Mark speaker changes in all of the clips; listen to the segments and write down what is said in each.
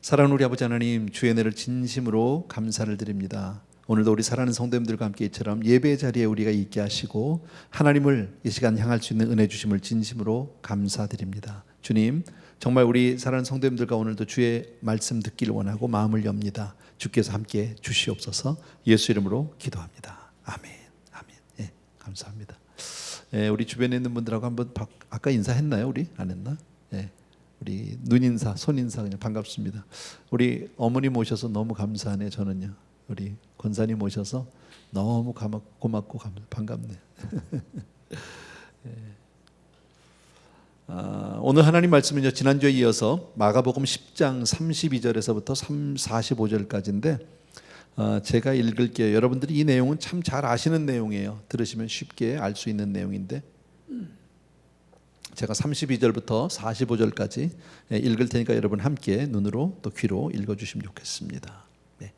Speaker 1: 사랑하는 우리 아버지 하나님, 주의 은혜를 진심으로 감사를 드립니다. 오늘도 우리 사랑하는 성도님들과 함께 이처럼 예배의 자리에 우리가 있게 하시고 하나님을 이 시간 향할 수 있는 은혜 주심을 진심으로 감사드립니다. 주님, 정말 우리 사랑하는 성도님들과 오늘도 주의 말씀 듣기를 원하고 마음을 엽니다. 주께서 함께 주시옵소서. 예수 이름으로 기도합니다. 아멘. 아멘. 예, 감사합니다. 예, 우리 주변에 있는 분들하고 한번 아까 인사했나요? 우리 안 했나? 예. 우리 눈인사, 손인사 그냥 반갑습니다. 우리 어머니 모셔서 너무 감사하네. 저는요. 우리 권사님 모셔서 너무 고맙고 반갑네요. 오늘 하나님 말씀은요, 지난주에 이어서 마가복음 10장 32절에서부터 45절까지인데 제가 읽을게요. 여러분들이 이 내용은 참 잘 아시는 내용이에요. 들으시면 쉽게 알 수 있는 내용인데 제가 32절부터 45절까지 읽을 테니까 여러분 함께 눈으로 또 귀로 읽어주시면 좋겠습니다. 네.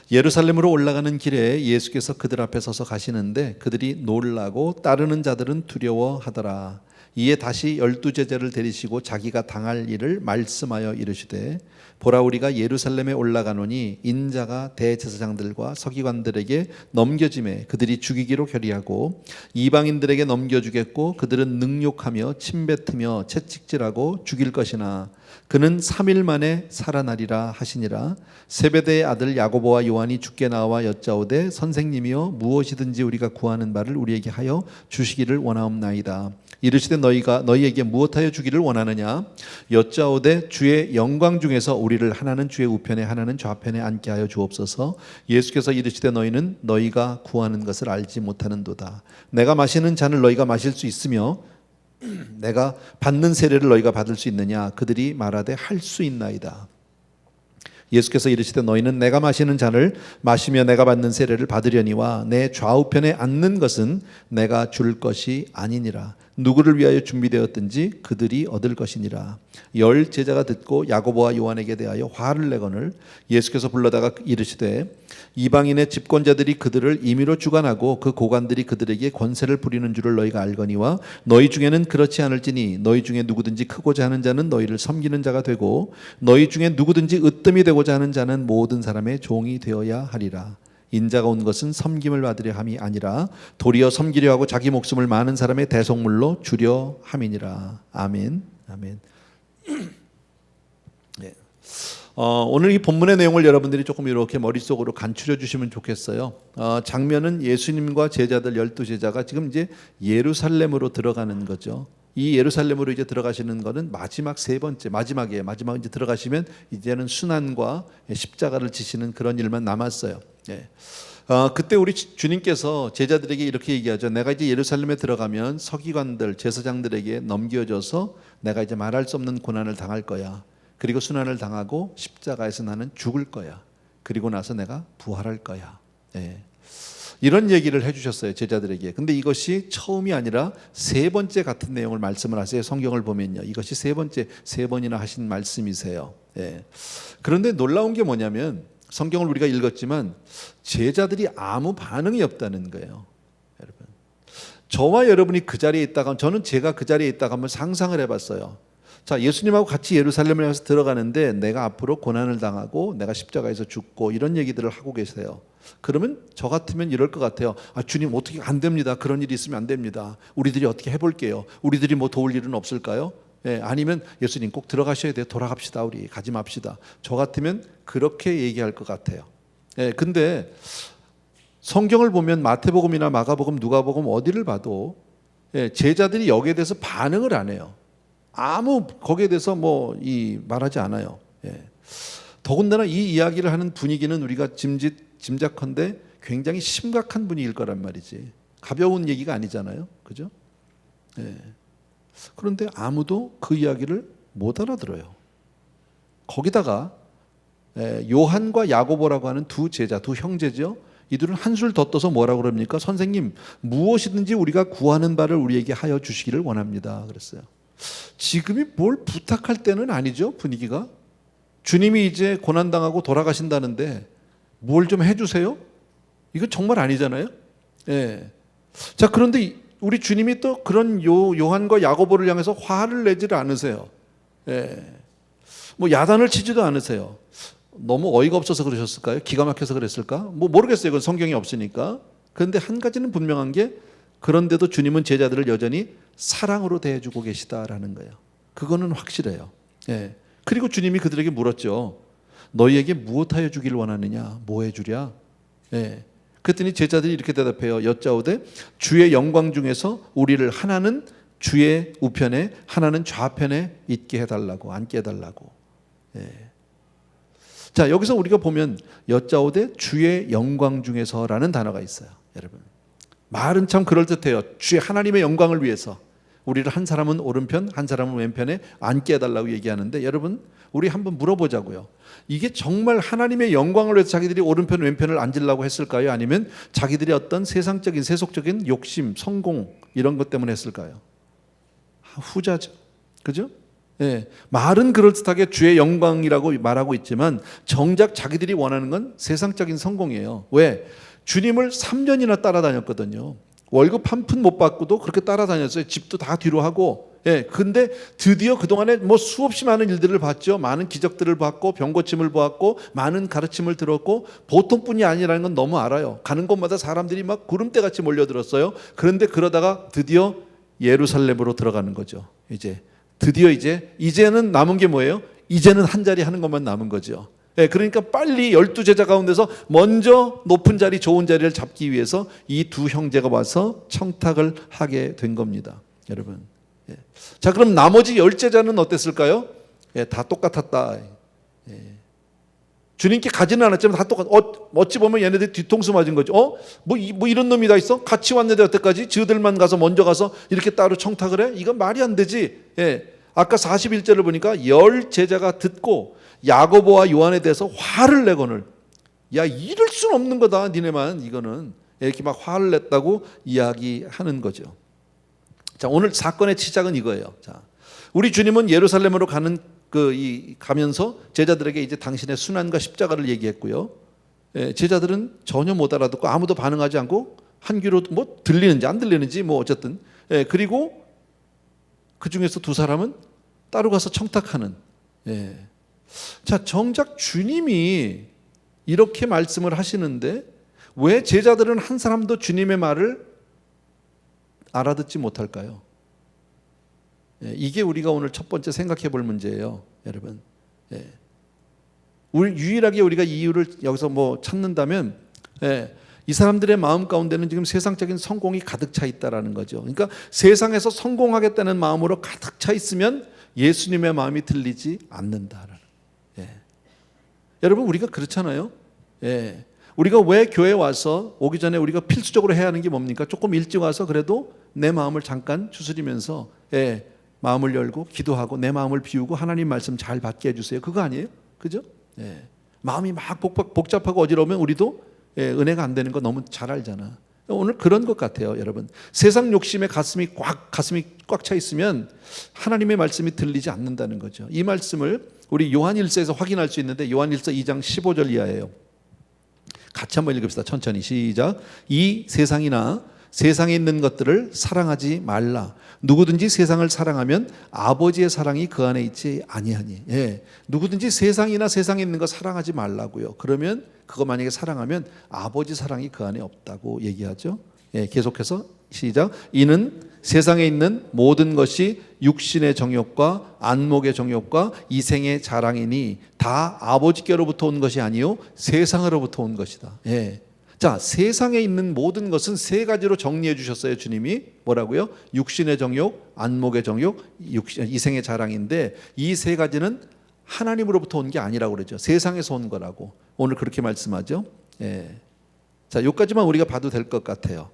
Speaker 1: 예루살렘으로 올라가는 길에 예수께서 그들 앞에 서서 가시는데 그들이 놀라고 따르는 자들은 두려워하더라. 이에 다시 12제자를 데리시고 자기가 당할 일을 말씀하여 이르시되 보라, 우리가 예루살렘에 올라가노니 인자가 대제사장들과 서기관들에게 넘겨짐에 그들이 죽이기로 결의하고 이방인들에게 넘겨주겠고 그들은 능욕하며 침뱉으며 채찍질하고 죽일 것이나 그는 3일 만에 살아나리라 하시니라. 세베대의 아들 야고보와 요한이 주께 나와 여짜오되 선생님이여 무엇이든지 우리가 구하는 바를 우리에게 하여 주시기를 원하옵나이다. 이르시되 너희에게 무엇하여 주기를 원하느냐? 여짜오되 주의 영광 중에서 우리를 하나는 주의 우편에 하나는 좌편에 앉게 하여 주옵소서. 예수께서 이르시되 너희는 너희가 구하는 것을 알지 못하는도다. 내가 마시는 잔을 너희가 마실 수 있으며 내가 받는 세례를 너희가 받을 수 있느냐? 그들이 말하되 할 수 있나이다. 예수께서 이르시되 너희는 내가 마시는 잔을 마시며 내가 받는 세례를 받으려니와 내 좌우편에 앉는 것은 내가 줄 것이 아니니라. 누구를 위하여 준비되었든지 그들이 얻을 것이니라. 10 제자가 듣고 야고보와 요한에게 대하여 화를 내거늘 예수께서 불러다가 이르시되 이방인의 집권자들이 그들을 임의로 주관하고 그 고관들이 그들에게 권세를 부리는 줄을 너희가 알거니와 너희 중에는 그렇지 않을지니 너희 중에 누구든지 크고자 하는 자는 너희를 섬기는 자가 되고 너희 중에 누구든지 으뜸이 되고자 하는 자는 모든 사람의 종이 되어야 하리라. 인자가 온 것은 섬김을 받으려 함이 아니라 도리어 섬기려 하고 자기 목숨을 많은 사람의 대속물로 주려 함이니라. 아멘. 아멘. 네. 오늘 이 본문의 내용을 여러분들이 조금 이렇게 머릿속으로 간추려 주시면 좋겠어요. 장면은 예수님과 제자들 12제자가 지금 이제 예루살렘으로 들어가는 거죠. 이 예루살렘으로 이제 들어가시는 것은 마지막 세 번째, 마지막이에요. 마지막 이제 들어가시면 이제는 순환과 십자가를 지시는 그런 일만 남았어요. 예. 그때 우리 주님께서 제자들에게 이렇게 얘기하죠. 내가 이제 예루살렘에 들어가면 서기관들, 제사장들에게 넘겨져서 내가 이제 말할 수 없는 고난을 당할 거야. 그리고 순환을 당하고 십자가에서 나는 죽을 거야. 그리고 나서 내가 부활할 거야. 예. 이런 얘기를 해주셨어요, 제자들에게. 근데 이것이 처음이 아니라 세 번째 같은 내용을 말씀을 하세요. 성경을 보면요, 이것이 세 번째, 세 번이나 하신 말씀이세요. 예. 그런데 놀라운 게 뭐냐면 성경을 우리가 읽었지만 제자들이 아무 반응이 없다는 거예요. 여러분, 저와 여러분이 그 자리에 있다가, 저는 제가 그 자리에 있다가 한번 상상을 해봤어요. 자, 예수님하고 같이 예루살렘을 향해서 들어가는데 내가 앞으로 고난을 당하고 내가 십자가에서 죽고 이런 얘기들을 하고 계세요. 그러면 저 같으면 이럴 것 같아요. 주님, 어떻게 안 됩니다. 그런 일이 있으면 안 됩니다. 우리들이 어떻게 해볼게요. 우리들이 뭐 도울 일은 없을까요? 예, 아니면 예수님 꼭 들어가셔야 돼요. 돌아갑시다. 우리 가지 맙시다. 저 같으면 그렇게 얘기할 것 같아요. 예, 근데 성경을 보면 마태복음이나 마가복음, 누가복음 어디를 봐도 제자들이 여기에 대해서 반응을 안 해요. 아무 거기에 대해서 말하지 않아요. 예. 더군다나 이 이야기를 하는 분위기는 우리가 짐작컨대 굉장히 심각한 분위기일 거란 말이지. 가벼운 얘기가 아니잖아요. 그죠? 예. 그런데 아무도 그 이야기를 못 알아들어요. 거기다가 요한과 야고보라고 하는 두 제자, 두 형제죠. 이들은 한술 더 떠서 뭐라고 그럽니까? 선생님, 무엇이든지 우리가 구하는 바를 우리에게 하여 주시기를 원합니다. 그랬어요. 지금이 뭘 부탁할 때는 아니죠, 분위기가. 주님이 이제 고난당하고 돌아가신다는데 뭘 좀 해주세요? 이거 정말 아니잖아요. 예. 자, 그런데 우리 주님이 또 그런 요한과 야고보를 향해서 화를 내지를 않으세요. 예. 뭐 야단을 치지도 않으세요. 너무 어이가 없어서 그러셨을까요? 기가 막혀서 그랬을까? 뭐 모르겠어요. 이건 성경이 없으니까. 그런데 한 가지는 분명한 게, 그런데도 주님은 제자들을 여전히 사랑으로 대해주고 계시다라는 거예요. 그거는 확실해요. 예. 그리고 주님이 그들에게 물었죠. 너희에게 무엇하여 주기를 원하느냐? 뭐 해주랴? 예. 그랬더니 제자들이 이렇게 대답해요. 여짜오되 주의 영광 중에서 우리를 하나는 주의 우편에 하나는 좌편에 있게 해달라고, 앉게 해달라고. 예. 자, 여기서 우리가 보면 여짜오되 주의 영광 중에서라는 단어가 있어요. 여러분, 말은 참 그럴듯해요. 주의 하나님의 영광을 위해서 우리를 한 사람은 오른편 한 사람은 왼편에 앉게 해달라고 얘기하는데, 여러분 우리 한번 물어보자고요. 이게 정말 하나님의 영광을 위해서 자기들이 오른편 왼편을 앉으려고 했을까요? 아니면 자기들이 어떤 세상적인 세속적인 욕심, 성공 이런 것 때문에 했을까요? 후자죠. 그죠? 예, 말은 그럴듯하게 주의 영광이라고 말하고 있지만 정작 자기들이 원하는 건 세상적인 성공이에요. 왜? 주님을 3년이나 따라다녔거든요. 월급 한 푼 못 받고도 그렇게 따라다녔어요. 집도 다 뒤로 하고. 예, 근데 드디어 그동안에 뭐 수없이 많은 일들을 봤죠. 많은 기적들을 봤고 병고침을 보았고 많은 가르침을 들었고, 보통뿐이 아니라는 건 너무 알아요. 가는 곳마다 사람들이 막 구름대같이 몰려들었어요. 그런데 그러다가 드디어 예루살렘으로 들어가는 거죠. 드디어 이제는 남은 게 뭐예요? 이제는 한 자리 하는 것만 남은 거죠. 예, 그러니까 빨리 12제자 가운데서 먼저 높은 자리, 좋은 자리를 잡기 위해서 이 두 형제가 와서 청탁을 하게 된 겁니다. 여러분. 예. 자, 그럼 나머지 10제자는 어땠을까요? 예, 다 똑같았다. 예. 주님께 가지는 않았지만 다 똑같. 어찌 보면 얘네들 뒤통수 맞은 거죠. 뭐 이런 놈이 다 있어? 같이 왔는데 여태까지 저들만 가서 먼저 가서 이렇게 따로 청탁을 해? 이건 말이 안 되지. 예. 아까 41절을 보니까 10제자가 듣고 야고보와 요한에 대해서 화를 내거늘, 야 이럴 순 없는 거다 니네만, 이거는 이렇게 막 화를 냈다고 이야기하는 거죠. 자, 오늘 사건의 시작은 이거예요. 자, 우리 주님은 예루살렘으로 가면서 제자들에게 이제 당신의 순환과 십자가를 얘기했고요. 예, 제자들은 전혀 못 알아듣고 아무도 반응하지 않고 한 귀로 뭐 들리는지 안 들리는지 뭐 어쨌든, 예, 그리고 그 중에서 두 사람은 따로 가서 청탁하는. 예. 자, 정작 주님이 이렇게 말씀을 하시는데 왜 제자들은 한 사람도 주님의 말을 알아듣지 못할까요? 예, 이게 우리가 오늘 첫 번째 생각해 볼 문제예요, 여러분. 예. 유일하게 우리가 이유를 여기서 뭐 찾는다면, 예, 이 사람들의 마음 가운데는 지금 세상적인 성공이 가득 차 있다라는 거죠. 그러니까 세상에서 성공하겠다는 마음으로 가득 차 있으면 예수님의 마음이 들리지 않는다라는. 예. 여러분, 우리가 그렇잖아요. 예. 우리가 왜 교회 와서 오기 전에 우리가 필수적으로 해야 하는 게 뭡니까? 조금 일찍 와서 그래도 내 마음을 잠깐 추스리면서, 예, 마음을 열고 기도하고 내 마음을 비우고 하나님 말씀 잘 받게 해주세요. 그거 아니에요? 그죠? 예. 마음이 막 복잡하고 어지러우면 우리도, 예, 은혜가 안 되는 거 너무 잘 알잖아. 오늘 그런 것 같아요, 여러분. 세상 욕심에 가슴이 꽉 차 있으면 하나님의 말씀이 들리지 않는다는 거죠. 이 말씀을 우리 요한일서에서 확인할 수 있는데, 요한일서 2장 15절 이하예요. 같이 한번 읽읍시다. 천천히 시작. 이 세상이나 세상에 있는 것들을 사랑하지 말라. 누구든지 세상을 사랑하면 아버지의 사랑이 그 안에 있지 아니하니. 예. 누구든지 세상이나 세상에 있는 거 사랑하지 말라고요. 그러면 그거 만약에 사랑하면 아버지 사랑이 그 안에 없다고 얘기하죠. 예. 계속해서 시작. 이는 세상에 있는 모든 것이 육신의 정욕과 안목의 정욕과 이생의 자랑이니 다 아버지께로부터 온 것이 아니요 세상으로부터 온 것이다. 예. 자, 세상에 있는 모든 것은 세 가지로 정리해 주셨어요. 주님이 뭐라고요? 육신의 정욕, 안목의 정욕, 이생의 자랑인데, 이 세 가지는 하나님으로부터 온 게 아니라고 그러죠. 세상에서 온 거라고 오늘 그렇게 말씀하죠. 예. 자, 여기까지만 우리가 봐도 될 것 같아요.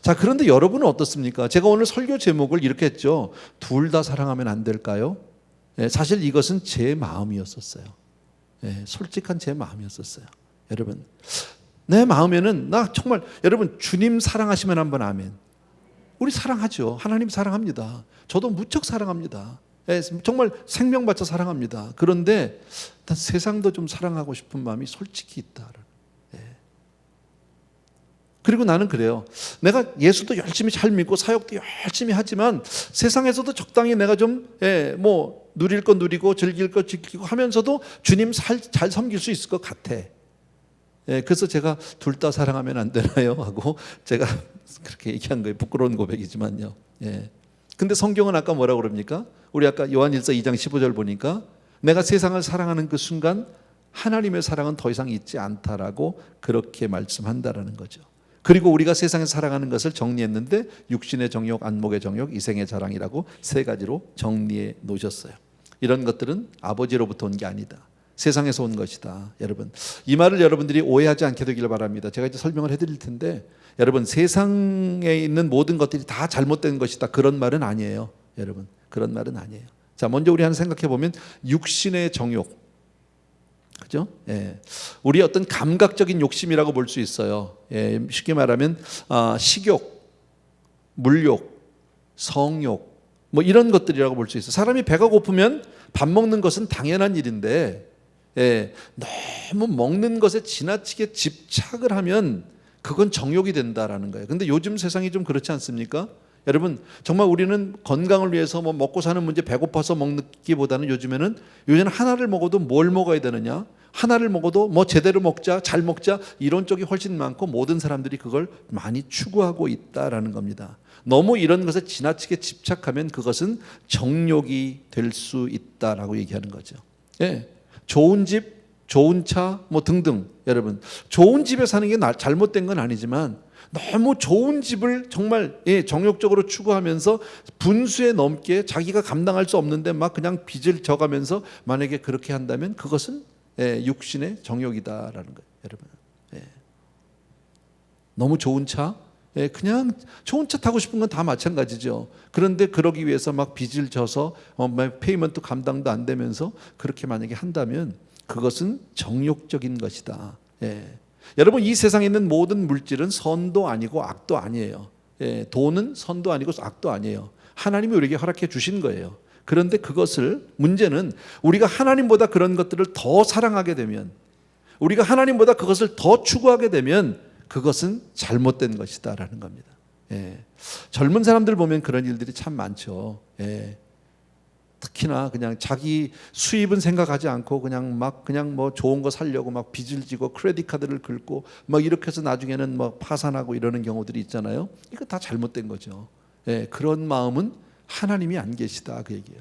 Speaker 1: 자, 그런데 여러분은 어떻습니까? 제가 오늘 설교 제목을 이렇게 했죠. 둘 다 사랑하면 안 될까요? 예, 사실 이것은 제 마음이었었어요. 예, 솔직한 제 마음이었었어요. 여러분, 내 마음에는 나 정말, 여러분 주님 사랑하시면 한번 아멘. 우리 사랑하죠. 하나님 사랑합니다. 저도 무척 사랑합니다. 예, 정말 생명 바쳐 사랑합니다. 그런데 난 세상도 좀 사랑하고 싶은 마음이 솔직히 있다. 예. 그리고 나는 그래요. 내가 예수도 열심히 잘 믿고 사역도 열심히 하지만 세상에서도 적당히 내가 좀, 예, 뭐 누릴 거 누리고 즐길 거 즐기고 하면서도 주님 잘 섬길 수 있을 것 같아. 그래서 제가 둘 다 사랑하면 안 되나요? 하고 제가 그렇게 얘기한 거예요. 부끄러운 고백이지만요. 근데 성경은 아까 뭐라고 그럽니까? 우리 아까 요한일서 2장 15절 보니까 내가 세상을 사랑하는 그 순간 하나님의 사랑은 더 이상 있지 않다라고 그렇게 말씀한다라는 거죠. 그리고 우리가 세상에 사랑하는 것을 정리했는데 육신의 정욕, 안목의 정욕, 이생의 자랑이라고 세 가지로 정리해 놓으셨어요. 이런 것들은 아버지로부터 온 게 아니다. 세상에서 온 것이다. 여러분, 이 말을 여러분들이 오해하지 않게 되기를 바랍니다. 제가 이제 설명을 해드릴 텐데, 여러분, 세상에 있는 모든 것들이 다 잘못된 것이다, 그런 말은 아니에요. 여러분, 그런 말은 아니에요. 자, 먼저 우리 하나 생각해 보면 육신의 정욕, 그죠? 우리 어떤 감각적인 욕심이라고 볼 수 있어요. 쉽게 말하면 식욕, 물욕, 성욕, 뭐 이런 것들이라고 볼 수 있어요. 사람이 배가 고프면 밥 먹는 것은 당연한 일인데, 너무 먹는 것에 지나치게 집착을 하면 그건 정욕이 된다라는 거예요. 근데 요즘 세상이 좀 그렇지 않습니까? 여러분, 정말 우리는 건강을 위해서 뭐 먹고 사는 문제, 배고파서 먹기보다는 요즘에는 하나를 먹어도 뭘 먹어야 되느냐, 하나를 먹어도 뭐 제대로 먹자, 잘 먹자, 이런 쪽이 훨씬 많고 모든 사람들이 그걸 많이 추구하고 있다라는 겁니다. 너무 이런 것에 지나치게 집착하면 그것은 정욕이 될 수 있다라고 얘기하는 거죠. 좋은 집, 좋은 차, 뭐 등등. 여러분, 좋은 집에 사는 게 잘못된 건 아니지만 너무 좋은 집을 정말 정욕적으로 추구하면서 분수에 넘게 자기가 감당할 수 없는데 막 그냥 빚을 져가면서 만약에 그렇게 한다면 그것은 육신의 정욕이다라는 거예요. 여러분, 너무 좋은 차, 그냥 좋은 차 타고 싶은 건 다 마찬가지죠. 그런데 그러기 위해서 막 빚을 져서 페이먼트 감당도 안 되면서 그렇게 만약에 한다면 그것은 정욕적인 것이다. 여러분, 이 세상에 있는 모든 물질은 선도 아니고 악도 아니에요. 돈은 선도 아니고 악도 아니에요. 하나님이 우리에게 허락해 주신 거예요. 그런데 그것을, 문제는 우리가 하나님보다 그런 것들을 더 사랑하게 되면, 우리가 하나님보다 그것을 더 추구하게 되면 그것은 잘못된 것이다라는 겁니다. 젊은 사람들 보면 그런 일들이 참 많죠. 특히나 그냥 자기 수입은 생각하지 않고 그냥 뭐 좋은 거 사려고 막 빚을 지고 크레딧 카드를 긁고 막 이렇게 해서 나중에는 뭐 파산하고 이러는 경우들이 있잖아요. 이거 다 잘못된 거죠. 그런 마음은 하나님이 안 계시다, 그 얘기예요.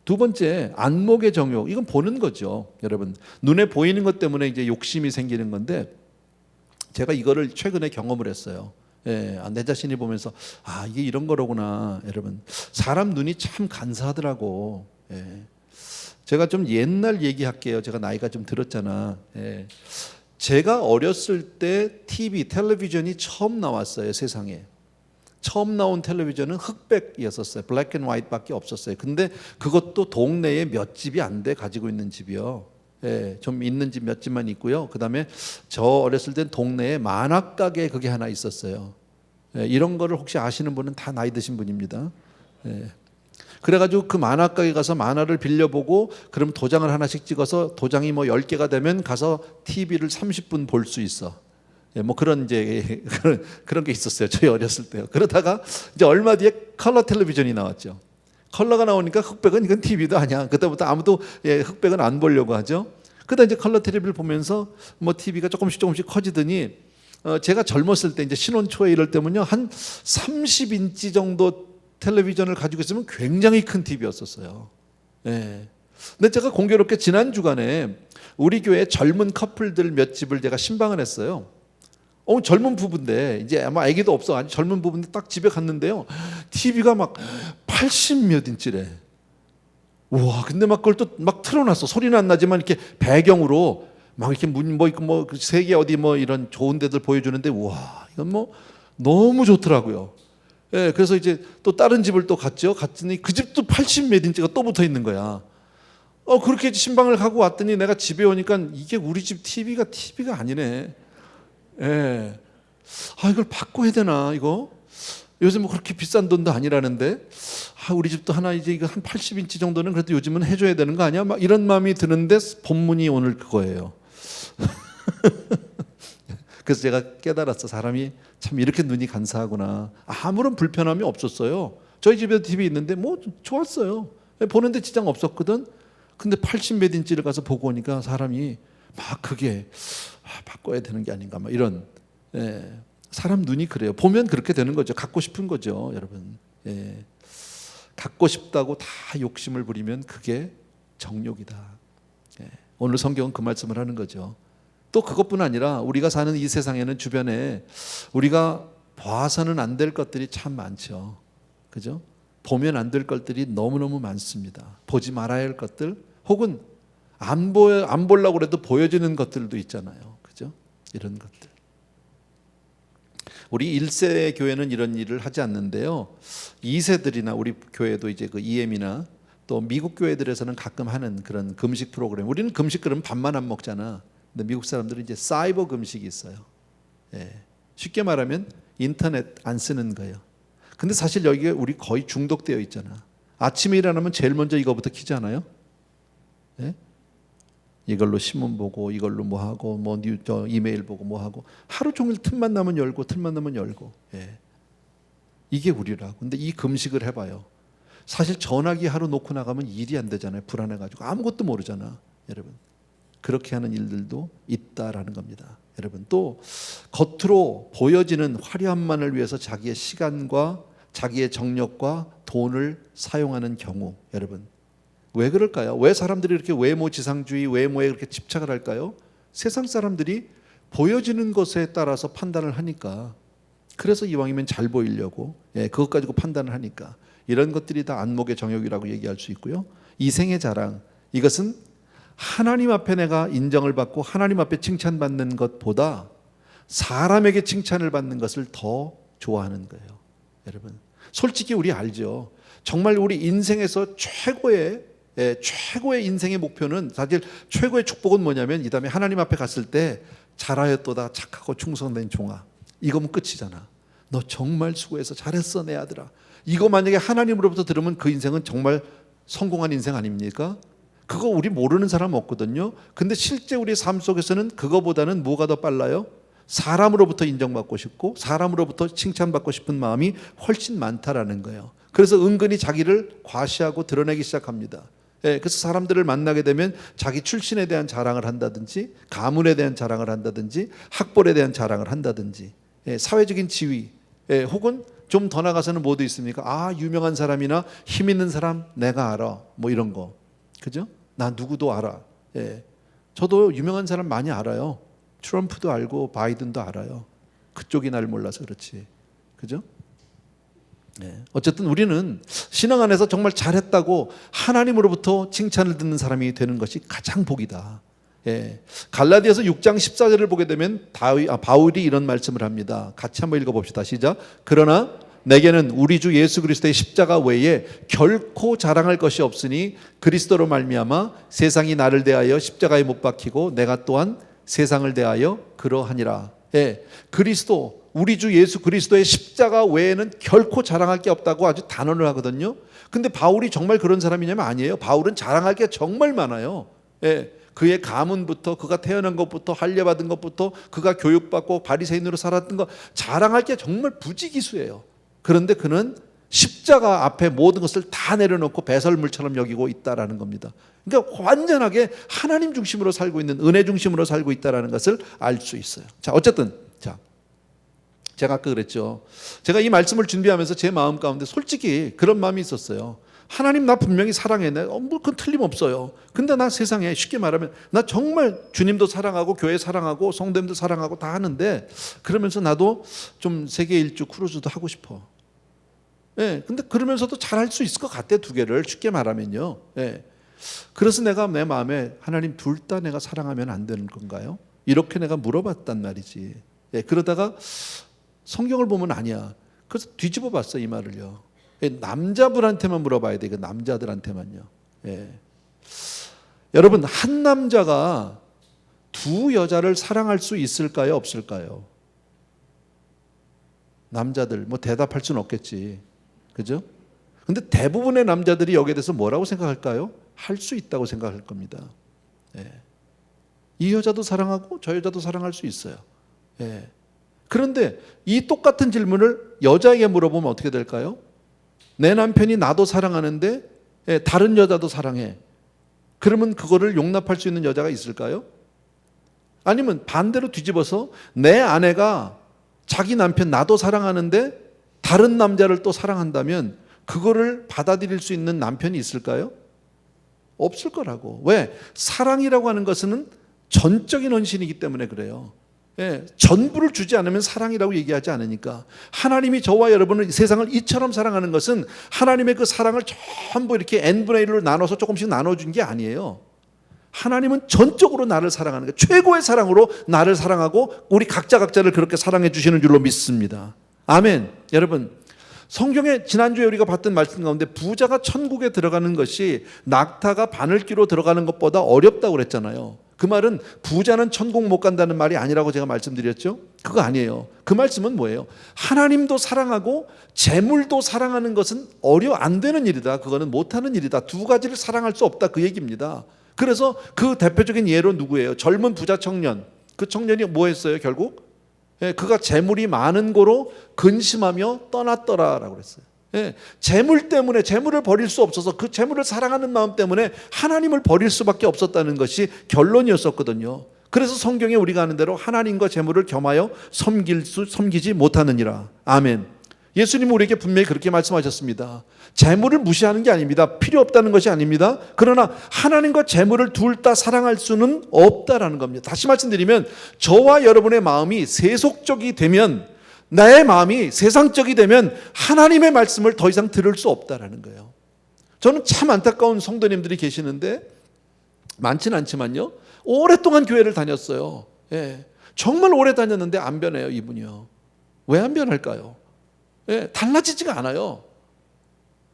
Speaker 1: 두 번째, 안목의 정욕. 이건 보는 거죠. 여러분, 눈에 보이는 것 때문에 이제 욕심이 생기는 건데, 제가 이거를 최근에 경험을 했어요. 내 자신이 보면서 이게 이런 거로구나. 여러분, 사람 눈이 참 간사하더라고. 제가 좀 옛날 얘기할게요. 제가 나이가 좀 들었잖아. 제가 어렸을 때 텔레비전이 처음 나왔어요, 세상에. 처음 나온 텔레비전은 흑백이었었어요. 블랙 앤 화이트밖에 없었어요. 근데 그것도 동네에 몇 집이 안 돼 가지고 있는 집이요. 좀 있는 집 몇 집만 있고요. 그 다음에 저 어렸을 땐 동네에 만화 가게 그게 하나 있었어요. 이런 거를 혹시 아시는 분은 다 나이 드신 분입니다. 그래가지고 그 만화 가게 가서 만화를 빌려보고, 그럼 도장을 하나씩 찍어서 도장이 뭐 10개가 되면 가서 TV를 30분 볼 수 있어. 뭐 그런 이제 그런 게 있었어요. 저희 어렸을 때요. 그러다가 이제 얼마 뒤에 컬러 텔레비전이 나왔죠. 컬러가 나오니까 흑백은 이건 TV도 아니야. 그때부터 아무도 흑백은 안 보려고 하죠. 그러다 이제 컬러 텔레비를 보면서 뭐 TV가 조금씩 커지더니 제가 젊었을 때 이제 신혼 초에 이럴 때면요, 한 30인치 정도 텔레비전을 가지고 있으면 굉장히 큰 TV였었어요. 근데 제가 공교롭게 지난 주간에 우리 교회 젊은 커플들 몇 집을 제가 신방을 했어요. 젊은 부부인데, 이제 아마 아기도 없어, 아주 젊은 부부인데 딱 집에 갔는데요, TV가 막 80 몇 인치래. 우와, 근데 막 그걸 또 막 틀어놨어. 소리는 안 나지만 이렇게 배경으로 막 이렇게 뭐 세계 어디 뭐 이런 좋은 데들 보여주는데, 우와, 이건 뭐 너무 좋더라고요. 그래서 이제 또 다른 집을 또 갔더니 그 집도 80 몇 인치가 또 붙어 있는 거야. 그렇게 신방을 가고 왔더니 내가 집에 오니까 이게 우리 집 TV가 아니네. 이걸 바꿔야 되나, 이거? 요즘 뭐 그렇게 비싼 돈도 아니라는데, 우리 집도 하나 이제 이거 한 80인치 정도는 그래도 요즘은 해줘야 되는 거 아니야? 막 이런 마음이 드는데 본문이 오늘 그거예요. 그래서 제가 깨달았어. 사람이 참 이렇게 눈이 간사하구나. 아무런 불편함이 없었어요. 저희 집에도 TV 있는데 뭐 좋았어요. 보는데 지장 없었거든. 근데 80몇 인치를 가서 보고 오니까 사람이 막 그게 바꿔야 되는 게 아닌가 막 이런. 사람 눈이 그래요. 보면 그렇게 되는 거죠. 갖고 싶은 거죠, 여러분. 갖고 싶다고 다 욕심을 부리면 그게 정욕이다. 오늘 성경은 그 말씀을 하는 거죠. 또 그것뿐 아니라 우리가 사는 이 세상에는 주변에 우리가 봐서는 안 될 것들이 참 많죠. 그죠? 보면 안 될 것들이 너무너무 많습니다. 보지 말아야 할 것들, 혹은 안 보려고 해도 보여지는 것들도 있잖아요. 그죠? 이런 것들. 우리 1세 교회는 이런 일을 하지 않는데요. 2세들이나 우리 교회도 이제 그 EM이나 또 미국 교회들에서는 가끔 하는 그런 금식 프로그램. 우리는 금식 그러면 밥만 안 먹잖아. 근데 미국 사람들은 이제 사이버 금식이 있어요. 쉽게 말하면 인터넷 안 쓰는 거예요. 근데 사실 여기에 우리 거의 중독되어 있잖아. 아침에 일어나면 제일 먼저 이거부터 키잖아요. 이걸로 신문 보고 이걸로 뭐 하고 뭐 이메일 보고 뭐 하고 하루 종일 틈만 나면 열고 틈만 나면 열고. 이게 우리라고. 근데 이 금식을 해봐요. 사실 전화기 하루 놓고 나가면 일이 안 되잖아요. 불안해가지고 아무것도 모르잖아, 여러분. 그렇게 하는 일들도 있다라는 겁니다. 여러분, 또 겉으로 보여지는 화려함만을 위해서 자기의 시간과 자기의 정력과 돈을 사용하는 경우, 여러분 왜 그럴까요? 왜 사람들이 이렇게 외모지상주의, 외모에 그렇게 집착을 할까요? 세상 사람들이 보여지는 것에 따라서 판단을 하니까. 그래서 이왕이면 잘 보이려고 그것 가지고 판단을 하니까. 이런 것들이 다 안목의 정욕이라고 얘기할 수 있고요. 이생의 자랑, 이것은 하나님 앞에 내가 인정을 받고 하나님 앞에 칭찬받는 것보다 사람에게 칭찬을 받는 것을 더 좋아하는 거예요. 여러분, 솔직히 우리 알죠. 정말 우리 인생에서 최고의 인생의 목표는, 사실 최고의 축복은 뭐냐면 이 다음에 하나님 앞에 갔을 때 잘하였도다 착하고 충성된 종아, 이거면 끝이잖아. 너 정말 수고해서 잘했어 내 아들아. 이거 만약에 하나님으로부터 들으면 그 인생은 정말 성공한 인생 아닙니까? 그거 우리 모르는 사람 없거든요. 근데 실제 우리 삶 속에서는 그거보다는 뭐가 더 빨라요? 사람으로부터 인정받고 싶고 사람으로부터 칭찬받고 싶은 마음이 훨씬 많다라는 거예요. 그래서 은근히 자기를 과시하고 드러내기 시작합니다. 그래서 사람들을 만나게 되면 자기 출신에 대한 자랑을 한다든지, 가문에 대한 자랑을 한다든지, 학벌에 대한 자랑을 한다든지, 사회적인 지위, 혹은 좀 더 나가서는 뭐도 있습니까? 아, 유명한 사람이나 힘 있는 사람 내가 알아, 뭐 이런 거. 그죠? 나 누구도 알아. 저도 유명한 사람 많이 알아요. 트럼프도 알고 바이든도 알아요. 그쪽이 날 몰라서 그렇지. 그죠? 어쨌든 우리는 신앙 안에서 정말 잘했다고 하나님으로부터 칭찬을 듣는 사람이 되는 것이 가장 복이다. 갈라디아서 6장 14절을 보게 되면 바울이 이런 말씀을 합니다. 같이 한번 읽어봅시다. 시작. 그러나 내게는 우리 주 예수 그리스도의 십자가 외에 결코 자랑할 것이 없으니 그리스도로 말미암아 세상이 나를 대하여 십자가에 못 박히고 내가 또한 세상을 대하여 그러하니라. 그리스도, 우리 주 예수 그리스도의 십자가 외에는 결코 자랑할 게 없다고 아주 단언을 하거든요. 근데 바울이 정말 그런 사람이냐면 아니에요. 바울은 자랑할 게 정말 많아요. 그의 가문부터, 그가 태어난 것부터, 할례받은 것부터, 그가 교육받고 바리새인으로 살았던 것, 자랑할 게 정말 부지기수예요. 그런데 그는 십자가 앞에 모든 것을 다 내려놓고 배설물처럼 여기고 있다라는 겁니다. 그러니까 완전하게 하나님 중심으로 살고 있는, 은혜 중심으로 살고 있다라는 것을 알 수 있어요. 자, 어쨌든 제가 아까 그랬죠. 제가 이 말씀을 준비하면서 제 마음 가운데 솔직히 그런 마음이 있었어요. 하나님 나 분명히 사랑해. 뭐 그건 틀림없어요. 근데 나 세상에 쉽게 말하면 나 정말 주님도 사랑하고 교회 사랑하고 성도님들 사랑하고 다 하는데, 그러면서 나도 좀 세계 일주 크루즈도 하고 싶어. 근데 그러면서도 잘할 수 있을 것 같아. 두 개를 쉽게 말하면요. 그래서 내가 내 마음에 하나님 둘 다 내가 사랑하면 안 되는 건가요? 이렇게 내가 물어봤단 말이지. 그러다가 성경을 보면 아니야. 그래서 뒤집어 봤어 이 말을요. 남자분한테만 물어봐야 돼. 남자들한테만요. 여러분, 한 남자가 두 여자를 사랑할 수 있을까요? 없을까요? 남자들 뭐 대답할 수는 없겠지. 그죠? 근데 대부분의 남자들이 여기에 대해서 뭐라고 생각할까요? 할 수 있다고 생각할 겁니다. 이 여자도 사랑하고 저 여자도 사랑할 수 있어요. 그런데 이 똑같은 질문을 여자에게 물어보면 어떻게 될까요? 내 남편이 나도 사랑하는데 다른 여자도 사랑해. 그러면 그거를 용납할 수 있는 여자가 있을까요? 아니면 반대로 뒤집어서 내 아내가 자기 남편 나도 사랑하는데 다른 남자를 또 사랑한다면 그거를 받아들일 수 있는 남편이 있을까요? 없을 거라고. 왜? 사랑이라고 하는 것은 전적인 헌신이기 때문에 그래요. 전부를 주지 않으면 사랑이라고 얘기하지 않으니까. 하나님이 저와 여러분을 세상을 이처럼 사랑하는 것은 하나님의 그 사랑을 전부 이렇게 n분의 1로 나눠서 조금씩 나눠준 게 아니에요. 하나님은 전적으로 나를 사랑하는 거예요. 최고의 사랑으로 나를 사랑하고 우리 각자를 그렇게 사랑해 주시는 줄로 믿습니다. 아멘. 여러분, 성경에 지난주에 우리가 봤던 말씀 가운데 부자가 천국에 들어가는 것이 낙타가 바늘귀로 들어가는 것보다 어렵다고 그랬잖아요. 그 말은 부자는 천국 못 간다는 말이 아니라고 제가 말씀드렸죠. 그거 아니에요. 그 말씀은 뭐예요? 하나님도 사랑하고 재물도 사랑하는 것은 안 되는 일이다. 그거는 못하는 일이다. 두 가지를 사랑할 수 없다. 그 얘기입니다. 그래서 그 대표적인 예로 누구예요? 젊은 부자 청년. 그 청년이 뭐 했어요 결국? 그가 재물이 많은 거로 근심하며 떠났더라라고 그랬어요. 재물 때문에 재물을 버릴 수 없어서 그 재물을 사랑하는 마음 때문에 하나님을 버릴 수밖에 없었다는 것이 결론이었었거든요. 그래서 성경에 우리가 아는 대로 하나님과 재물을 겸하여 섬기지 못하느니라. 아멘. 예수님은 우리에게 분명히 그렇게 말씀하셨습니다. 재물을 무시하는 게 아닙니다. 필요 없다는 것이 아닙니다. 그러나 하나님과 재물을 둘 다 사랑할 수는 없다라는 겁니다. 다시 말씀드리면 저와 여러분의 마음이 세속적이 되면, 나의 마음이 세상적이 되면 하나님의 말씀을 더 이상 들을 수 없다라는 거예요. 저는 참 안타까운 성도님들이 계시는데, 많지는 않지만요, 오랫동안 교회를 다녔어요. 정말 오래 다녔는데 안 변해요. 이분이요. 왜 안 변할까요? 달라지지가 않아요.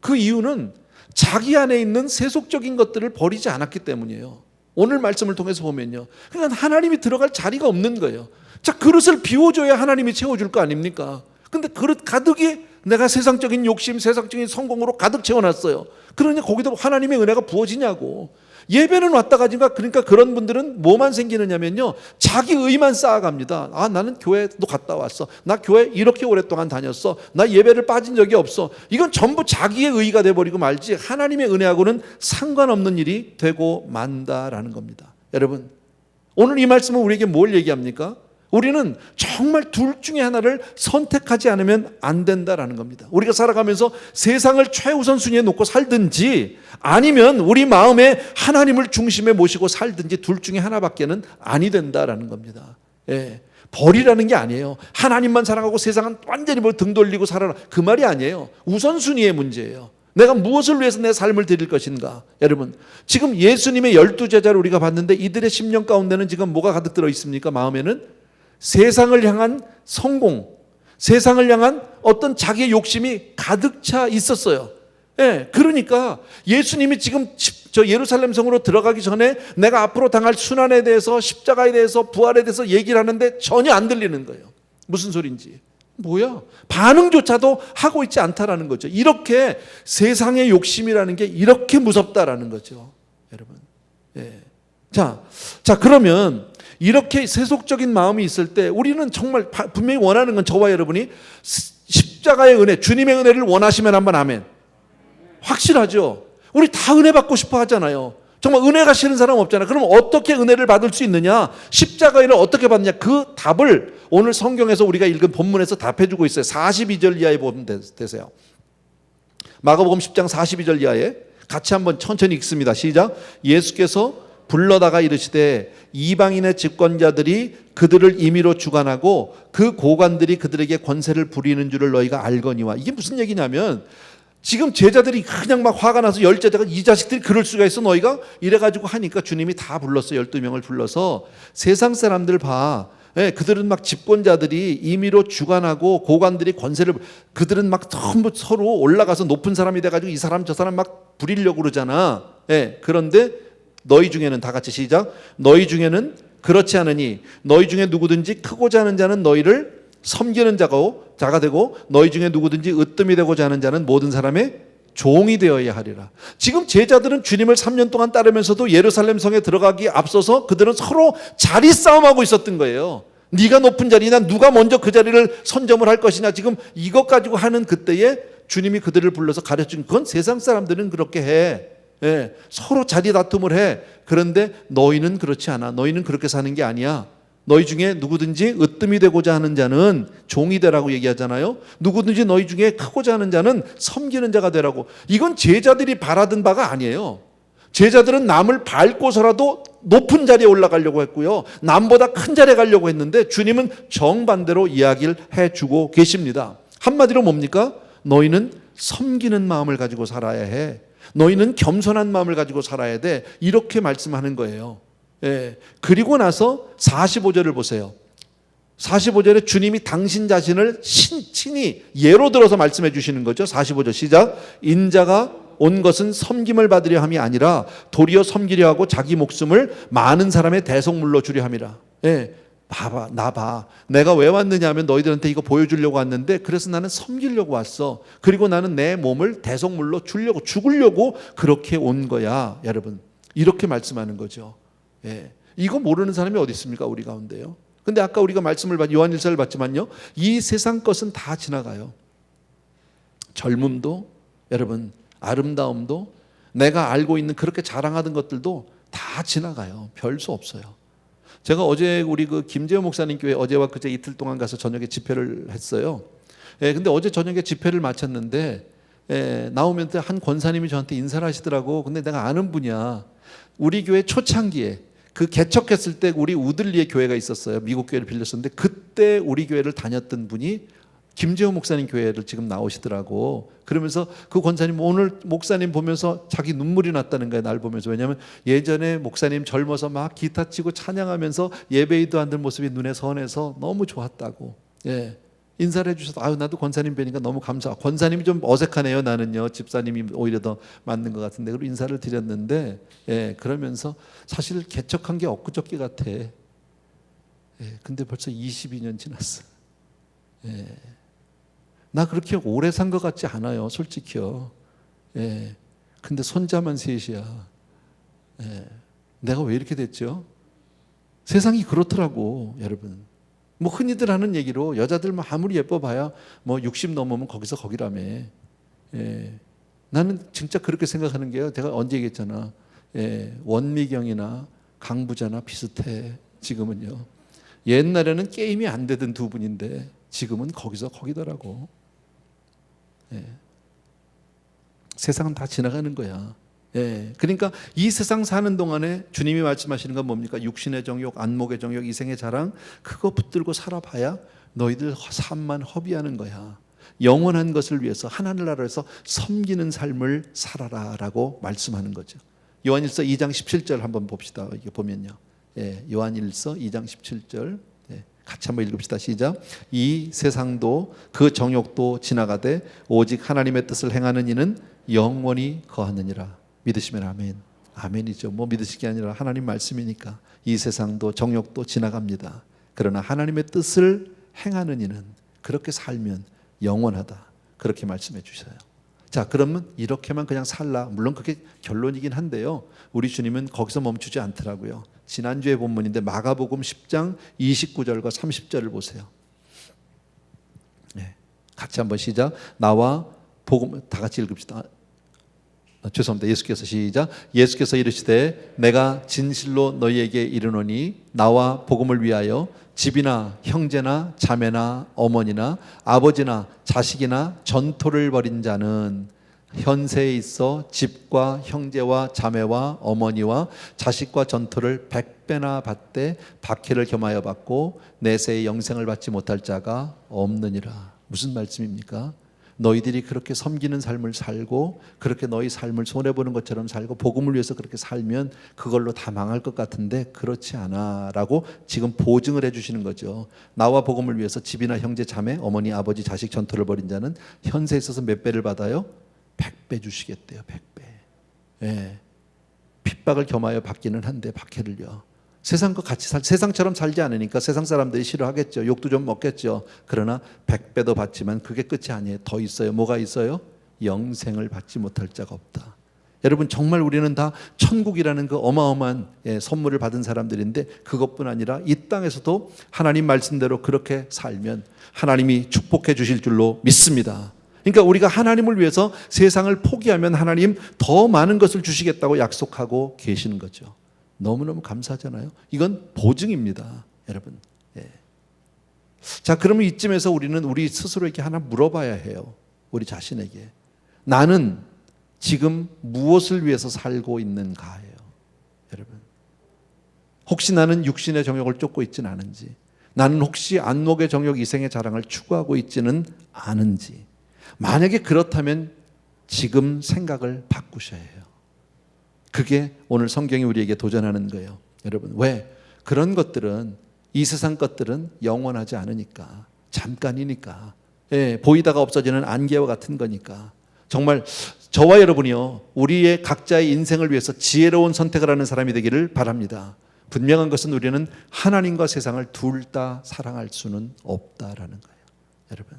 Speaker 1: 그 이유는 자기 안에 있는 세속적인 것들을 버리지 않았기 때문이에요. 오늘 말씀을 통해서 보면요, 그러니까 하나님이 들어갈 자리가 없는 거예요. 자, 그릇을 비워줘야 하나님이 채워줄 거 아닙니까? 근데 그릇 가득이 내가 세상적인 욕심, 세상적인 성공으로 가득 채워놨어요. 그러니 거기다 하나님의 은혜가 부어지냐고. 예배는 왔다 가지가. 그러니까 그런 분들은 뭐만 생기느냐면요, 자기 의만 쌓아갑니다. 아, 나는 교회도 갔다 왔어. 나 교회 이렇게 오랫동안 다녔어. 나 예배를 빠진 적이 없어. 이건 전부 자기의 의가 돼버리고 말지 하나님의 은혜하고는 상관없는 일이 되고 만다라는 겁니다. 여러분, 오늘 이 말씀은 우리에게 뭘 얘기합니까? 우리는 정말 둘 중에 하나를 선택하지 않으면 안 된다라는 겁니다. 우리가 살아가면서 세상을 최우선순위에 놓고 살든지 아니면 우리 마음에 하나님을 중심에 모시고 살든지 둘 중에 하나밖에는 아니 된다라는 겁니다. 버리라는 게 아니에요. 하나님만 사랑하고 세상은 완전히 등 돌리고 살아라, 그 말이 아니에요. 우선순위의 문제예요. 내가 무엇을 위해서 내 삶을 드릴 것인가. 여러분, 지금 예수님의 12제자를 우리가 봤는데 이들의 심령 가운데는 지금 뭐가 가득 들어 있습니까? 마음에는 세상을 향한 성공, 세상을 향한 어떤 자기의 욕심이 가득 차 있었어요. 그러니까 예수님이 지금 저 예루살렘 성으로 들어가기 전에 내가 앞으로 당할 순환에 대해서, 십자가에 대해서, 부활에 대해서 얘기를 하는데 전혀 안 들리는 거예요. 무슨 소린지. 뭐야? 반응조차도 하고 있지 않다라는 거죠. 이렇게 세상의 욕심이라는 게 이렇게 무섭다라는 거죠. 여러분. 자, 그러면 이렇게 세속적인 마음이 있을 때 우리는 정말 분명히 원하는 건 저와 여러분이 십자가의 은혜, 주님의 은혜를 원하시면 한번 아멘. 확실하죠? 우리 다 은혜 받고 싶어 하잖아요. 정말 은혜가 싫은 사람 없잖아요. 그럼 어떻게 은혜를 받을 수 있느냐? 십자가의 은혜를 어떻게 받느냐? 그 답을 오늘 성경에서 우리가 읽은 본문에서 답해주고 있어요. 42절 이하에 보면 되세요. 마가복음 10장 42절 이하에 같이 한번 천천히 읽습니다. 시작. 예수께서 불러다가 이르시되 이방인의 집권자들이 그들을 임의로 주관하고 그 고관들이 그들에게 권세를 부리는 줄을 너희가 알거니와. 이게 무슨 얘기냐면 지금 제자들이 그냥 막 화가 나서 열 제자가 이 자식들이 그럴 수가 있어 너희가? 이래가지고 하니까 주님이 다 불렀어요. 12명을 불러서 세상 사람들 봐. 그들은 막 집권자들이 임의로 주관하고 고관들이 권세를, 그들은 막 전부 서로 올라가서 높은 사람이 돼가지고 이 사람 저 사람 막 부리려고 그러잖아. 그런데 너희 중에는, 다 같이 시작. 너희 중에는 그렇지 않으니 너희 중에 누구든지 크고자 하는 자는 너희를 섬기는 자가 되고 너희 중에 누구든지 으뜸이 되고자 하는 자는 모든 사람의 종이 되어야 하리라. 지금 제자들은 주님을 3년 동안 따르면서도 예루살렘 성에 들어가기 앞서서 그들은 서로 자리 싸움하고 있었던 거예요. 네가 높은 자리냐, 누가 먼저 그 자리를 선점을 할 것이냐, 지금 이것 가지고 하는 그때에 주님이 그들을 불러서 가르친 그건 세상 사람들은 그렇게 해. 예, 서로 자리 다툼을 해. 그런데 너희는 그렇지 않아. 너희는 그렇게 사는 게 아니야. 너희 중에 누구든지 으뜸이 되고자 하는 자는 종이 되라고 얘기하잖아요. 누구든지 너희 중에 크고자 하는 자는 섬기는 자가 되라고. 이건 제자들이 바라던 바가 아니에요. 제자들은 남을 밟고서라도 높은 자리에 올라가려고 했고요, 남보다 큰 자리에 가려고 했는데 주님은 정반대로 이야기를 해주고 계십니다. 한마디로 뭡니까? 너희는 섬기는 마음을 가지고 살아야 해. 너희는 겸손한 마음을 가지고 살아야 돼. 이렇게 말씀하는 거예요. 예. 그리고 나서 45절을 보세요. 45절에 주님이 당신 자신을 친히 예로 들어서 말씀해 주시는 거죠. 45절 시작. 인자가 온 것은 섬김을 받으려 함이 아니라 도리어 섬기려 하고 자기 목숨을 많은 사람의 대속물로 주려 함이라. 예. 봐봐, 나 봐. 내가 왜 왔느냐 하면 너희들한테 이거 보여주려고 왔는데, 그래서 나는 섬기려고 왔어. 그리고 나는 내 몸을 대속물로 주려고, 죽으려고 그렇게 온 거야. 여러분, 이렇게 말씀하는 거죠. 예. 이거 모르는 사람이 어디 있습니까? 우리 가운데요. 근데 아까 우리가 말씀을 요한일서를 봤지만요, 이 세상 것은 다 지나가요. 젊음도, 여러분, 아름다움도, 내가 알고 있는 그렇게 자랑하던 것들도 다 지나가요. 별 수 없어요. 제가 어제 우리 그 김재호 목사님 교회 어제와 그제 이틀 동안 가서 저녁에 집회를 했어요. 예, 근데 어제 저녁에 집회를 마쳤는데, 예, 나오면서 한 권사님이 저한테 인사를 하시더라고. 근데 내가 아는 분이야. 우리 교회 초창기에 그 개척했을 때 우리 우들리에 교회가 있었어요. 미국 교회를 빌렸었는데 그때 우리 교회를 다녔던 분이 김재호 목사님 교회를 지금 나오시더라고. 그러면서 그 권사님 오늘 목사님 보면서 자기 눈물이 났다는 거예요. 날 보면서. 왜냐하면 예전에 목사님 젊어서 막 기타 치고 찬양하면서 예배도 하는 모습이 눈에 선해서 너무 좋았다고. 예. 인사를 해주셔서 아유 나도 권사님 뵈니까 너무 감사하고, 권사님이 좀 어색하네요. 나는요 집사님이 오히려 더 맞는 것 같은데, 그리고 인사를 드렸는데, 예, 그러면서 사실 개척한 게 엊그저께 같아. 예, 근데 벌써 22년 지났어. 예. 나 그렇게 오래 산 것 같지 않아요, 솔직히요. 예. 근데 손자만 셋이야. 예. 내가 왜 이렇게 됐죠? 세상이 그렇더라고, 여러분. 뭐 흔히들 하는 얘기로 여자들 뭐 아무리 예뻐 봐야 뭐 60 넘으면 거기서 거기라며. 예. 나는 진짜 그렇게 생각하는 게요, 제가 언제 얘기했잖아. 예. 원미경이나 강부자나 비슷해. 지금은요. 옛날에는 게임이 안 되던 두 분인데 지금은 거기서 거기더라고. 예. 세상은 다 지나가는 거야. 예. 그러니까 이 세상 사는 동안에 주님이 말씀하시는 건 뭡니까? 육신의 정욕, 안목의 정욕, 이생의 자랑, 그거 붙들고 살아봐야 너희들 삶만 허비하는 거야. 영원한 것을 위해서 하나님 나라에서 섬기는 삶을 살아라라고 말씀하는 거죠. 요한일서 2장 17절 한번 봅시다. 이게 보면요. 예. 요한일서 2장 17절. 같이 한번 읽읍시다. 시작. 이 세상도 그 정욕도 지나가되 오직 하나님의 뜻을 행하는 이는 영원히 거하느니라. 믿으시면 아멘. 아멘이죠. 뭐 믿으실 게 아니라 하나님 말씀이니까. 이 세상도 정욕도 지나갑니다. 그러나 하나님의 뜻을 행하는 이는, 그렇게 살면 영원하다. 그렇게 말씀해 주셔요. 자, 그러면 이렇게만 그냥 살라. 물론 그게 결론이긴 한데요, 우리 주님은 거기서 멈추지 않더라고요. 지난주의 본문인데 마가복음 10장 29절과 30절을 보세요. 네, 같이 한번 시작. 나와 복음, 다 같이 읽읍시다. 죄송합니다. 예수께서 시작. 예수께서 이르시되 내가 진실로 너희에게 이르노니 나와 복음을 위하여 집이나 형제나 자매나 어머니나 아버지나 자식이나 전토를 벌인 자는 현세에 있어 집과 형제와 자매와 어머니와 자식과 전토를 100배나 받되 박해를 겸하여 받고 내세의 영생을 받지 못할 자가 없느니라. 무슨 말씀입니까? 너희들이 그렇게 섬기는 삶을 살고 그렇게 너희 삶을 손해보는 것처럼 살고 복음을 위해서 그렇게 살면 그걸로 다 망할 것 같은데 그렇지 않아 라고 지금 보증을 해주시는 거죠. 나와 복음을 위해서 집이나 형제 자매 어머니 아버지 자식 전토를 벌인 자는 현세에 있어서 몇 배를 받아요? 100배 주시겠대요. 100배. 예. 핍박을 겸하여 받기는 한데 박해를요. 세상과 같이 세상처럼 살지 않으니까 세상 사람들이 싫어하겠죠. 욕도 좀 먹겠죠. 그러나 100배도 받지만 그게 끝이 아니에요. 더 있어요. 뭐가 있어요? 영생을 받지 못할 자가 없다. 여러분, 정말 우리는 다 천국이라는 그 어마어마한 선물을 받은 사람들인데 그것뿐 아니라 이 땅에서도 하나님 말씀대로 그렇게 살면 하나님이 축복해 주실 줄로 믿습니다. 그러니까 우리가 하나님을 위해서 세상을 포기하면 하나님 더 많은 것을 주시겠다고 약속하고 계시는 거죠. 너무너무 감사하잖아요. 이건 보증입니다, 여러분. 예. 자, 그러면 이쯤에서 우리는 우리 스스로에게 하나 물어봐야 해요. 우리 자신에게. 나는 지금 무엇을 위해서 살고 있는가예요, 여러분. 혹시 나는 육신의 정욕을 쫓고 있지는 않은지, 나는 혹시 안목의 정욕, 이생의 자랑을 추구하고 있지는 않은지. 만약에 그렇다면 지금 생각을 바꾸셔야 해요. 그게 오늘 성경이 우리에게 도전하는 거예요, 여러분. 왜? 그런 것들은, 이 세상 것들은 영원하지 않으니까, 잠깐이니까, 예, 보이다가 없어지는 안개와 같은 거니까. 정말 저와 여러분이요, 우리의 각자의 인생을 위해서 지혜로운 선택을 하는 사람이 되기를 바랍니다. 분명한 것은 우리는 하나님과 세상을 둘 다 사랑할 수는 없다라는 거예요, 여러분.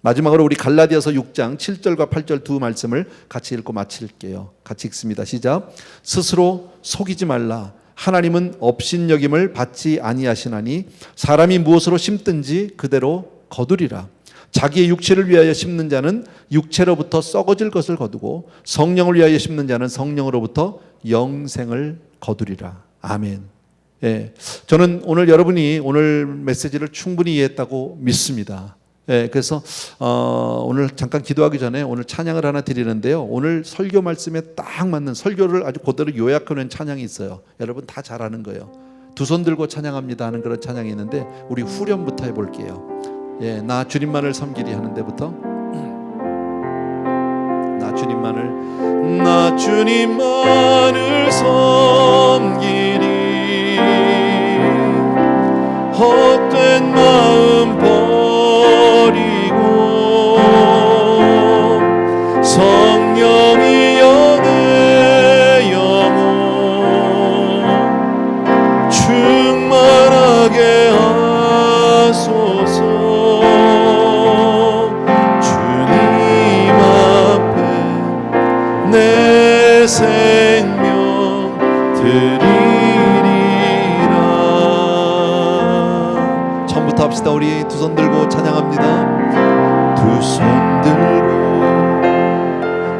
Speaker 1: 마지막으로 우리 갈라디아서 6장 7절과 8절 두 말씀을 같이 읽고 마칠게요. 같이 읽습니다. 시작. 스스로 속이지 말라. 하나님은 업신여김을 받지 아니하시나니 사람이 무엇으로 심든지 그대로 거두리라. 자기의 육체를 위하여 심는 자는 육체로부터 썩어질 것을 거두고 성령을 위하여 심는 자는 성령으로부터 영생을 거두리라. 아멘. 예, 저는 오늘 여러분이 오늘 메시지를 충분히 이해했다고 믿습니다. 예, 그래서 오늘 잠깐 기도하기 전에 오늘 찬양을 하나 드리는데요. 오늘 설교 말씀에 딱 맞는, 설교를 아주 그대로 요약해놓은 찬양이 있어요. 여러분 다 잘 아는 거예요. 두 손 들고 찬양합니다 하는 그런 찬양이 있는데 우리 후렴부터 해볼게요. 예, 나 주님만을 섬기리 하는 데부터, 나 주님만을 섬기리, 헛된 마음 버리고 성령이여 내 영혼 충만하게 하소서. 주님 앞에 내 생명 드리리라. 처음부터 합시다. 우리 두 손 들고 찬양합니다. 두 손 들고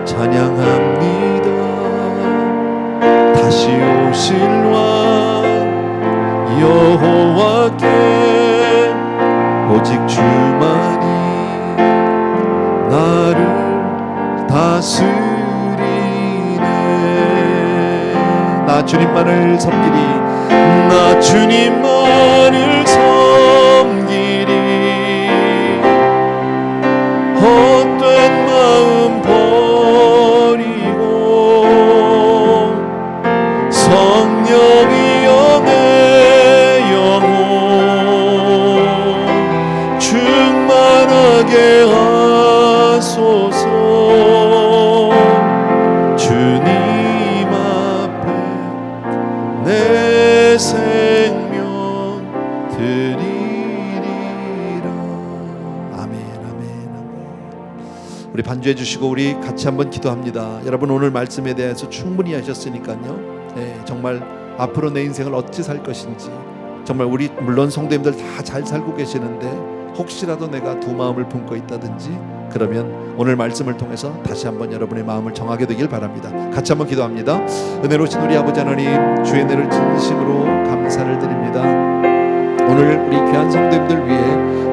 Speaker 1: 찬양합니다. 다시 오실 왕 여호와께 오직 주만이 나를 다스리네. 나 주님만을 섬기리, 나 주님만을 섬기리, 헛된 마음 버리고 성령이여 내 영혼 충만하게 하소서. 주님 앞에 내 생명 드리리라. 아멘, 아멘, 아멘. 우리 반주해 주시고 우리 같이 한번 기도합니다. 여러분 오늘 말씀에 대해서 충분히 하셨으니까요. 네, 정말 앞으로 내 인생을 어찌 살 것인지, 정말 우리 물론 성도님들 다 잘 살고 계시는데 혹시라도 내가 두 마음을 품고 있다든지 그러면 오늘 말씀을 통해서 다시 한번 여러분의 마음을 정하게 되길 바랍니다. 같이 한번 기도합니다. 은혜로우신 우리 아버지 하나님, 주의 은혜를 진심으로 감사를 드립니다. 오늘 우리 귀한 성도님들 위해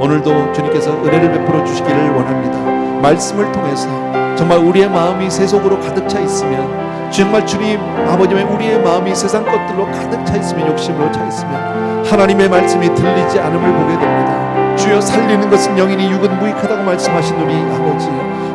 Speaker 1: 오늘도 주님께서 은혜를 베풀어 주시기를 원합니다. 말씀을 통해서 정말 우리의 마음이 세속으로 가득 차 있으면, 정말 주님 아버지의 우리의 마음이 세상 것들로 가득 차 있으면, 욕심으로 차 있으면 하나님의 말씀이 들리지 않음을 보게 됩니다. 주여 살리는 것은 영이니 육은 무익하다고 말씀하신 우리 아버지,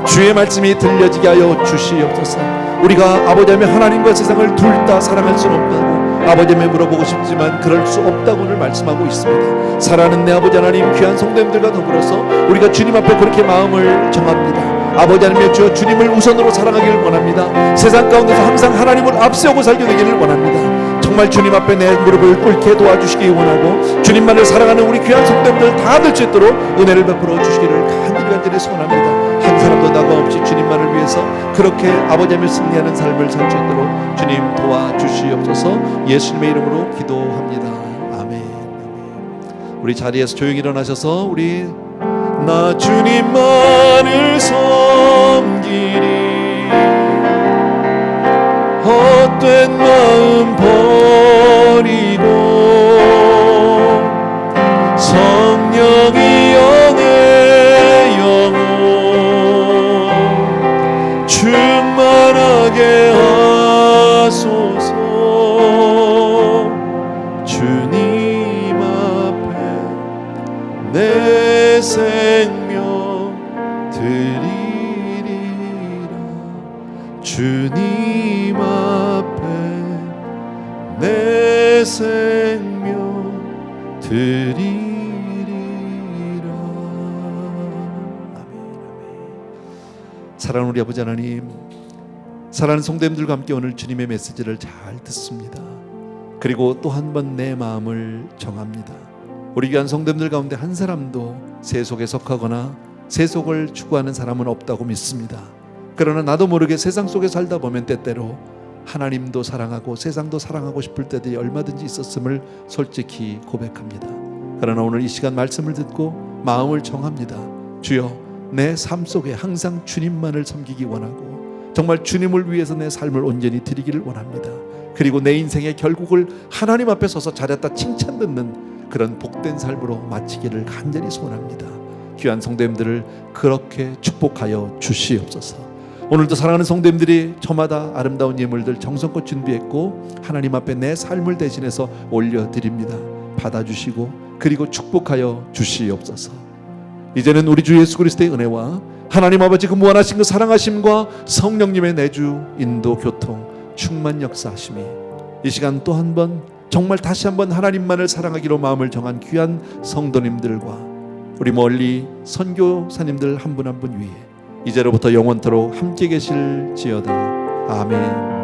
Speaker 1: 주의 말씀이 들려지게 하여 주시옵소서. 우리가 아버지 하면 하나님과 세상을 둘 다 사랑할 수는 없다고 아버지 하면 물어보고 싶지만 그럴 수 없다고 오늘 말씀하고 있습니다. 사랑하는 내 아버지 하나님, 귀한 성도님들과 더불어서 우리가 주님 앞에 그렇게 마음을 정합니다. 아버지 하나님, 주여 주님을 우선으로 사랑하기를 원합니다. 세상 가운데서 항상 하나님을 앞세우고 살게 되기를 원합니다. 정말 주님 앞에 내 무릎을 꿇게 도와주시기 원하고 주님만을 사랑하는 우리 귀한 성도님들 다 될 수 있도록 은혜를 베풀어 주시기를 간절히 소원합니다. 한 사람도 나고 없이 주님만을 위해서 그렇게 아버지 하며 승리하는 삶을 살 수 있도록 주님 도와주시옵소서. 예수님의 이름으로 기도합니다. 아멘. 우리 자리에서 조용히 일어나셔서 우리 나 주님만을 섬기리. 헛된 마음 버리고 성령이여 내 영혼 충만하게 하소서. 주님 앞에 내 생명 드리리라. 주님 앞에 내 생명 드리리라. 사랑하는 우리 아버지 하나님, 사랑하는 성도님들과 함께 오늘 주님의 메시지를 잘 듣습니다. 그리고 또 한 번 내 마음을 정합니다. 우리 귀한 성도님들 가운데 한 사람도 세속에 속하거나 세속을 추구하는 사람은 없다고 믿습니다. 그러나 나도 모르게 세상 속에 살다 보면 때때로 하나님도 사랑하고 세상도 사랑하고 싶을 때들이 얼마든지 있었음을 솔직히 고백합니다. 그러나 오늘 이 시간 말씀을 듣고 마음을 정합니다. 주여, 내 삶 속에 항상 주님만을 섬기기 원하고 정말 주님을 위해서 내 삶을 온전히 드리기를 원합니다. 그리고 내 인생의 결국을 하나님 앞에 서서 잘했다 칭찬 듣는 그런 복된 삶으로 마치기를 간절히 소원합니다. 귀한 성도님들을 그렇게 축복하여 주시옵소서. 오늘도 사랑하는 성도님들이 저마다 아름다운 예물들 정성껏 준비했고 하나님 앞에 내 삶을 대신해서 올려드립니다. 받아주시고 그리고 축복하여 주시옵소서. 이제는 우리 주 예수 그리스도의 은혜와 하나님 아버지 그 무한하신 그 사랑하심과 성령님의 내주 인도 교통 충만 역사하심이 이 시간 또 한 번 정말 다시 한번 하나님만을 사랑하기로 마음을 정한 귀한 성도님들과 우리 멀리 선교사님들 한 분 한 분 위에 이제로부터 영원토록 함께 계실지어다. 아멘.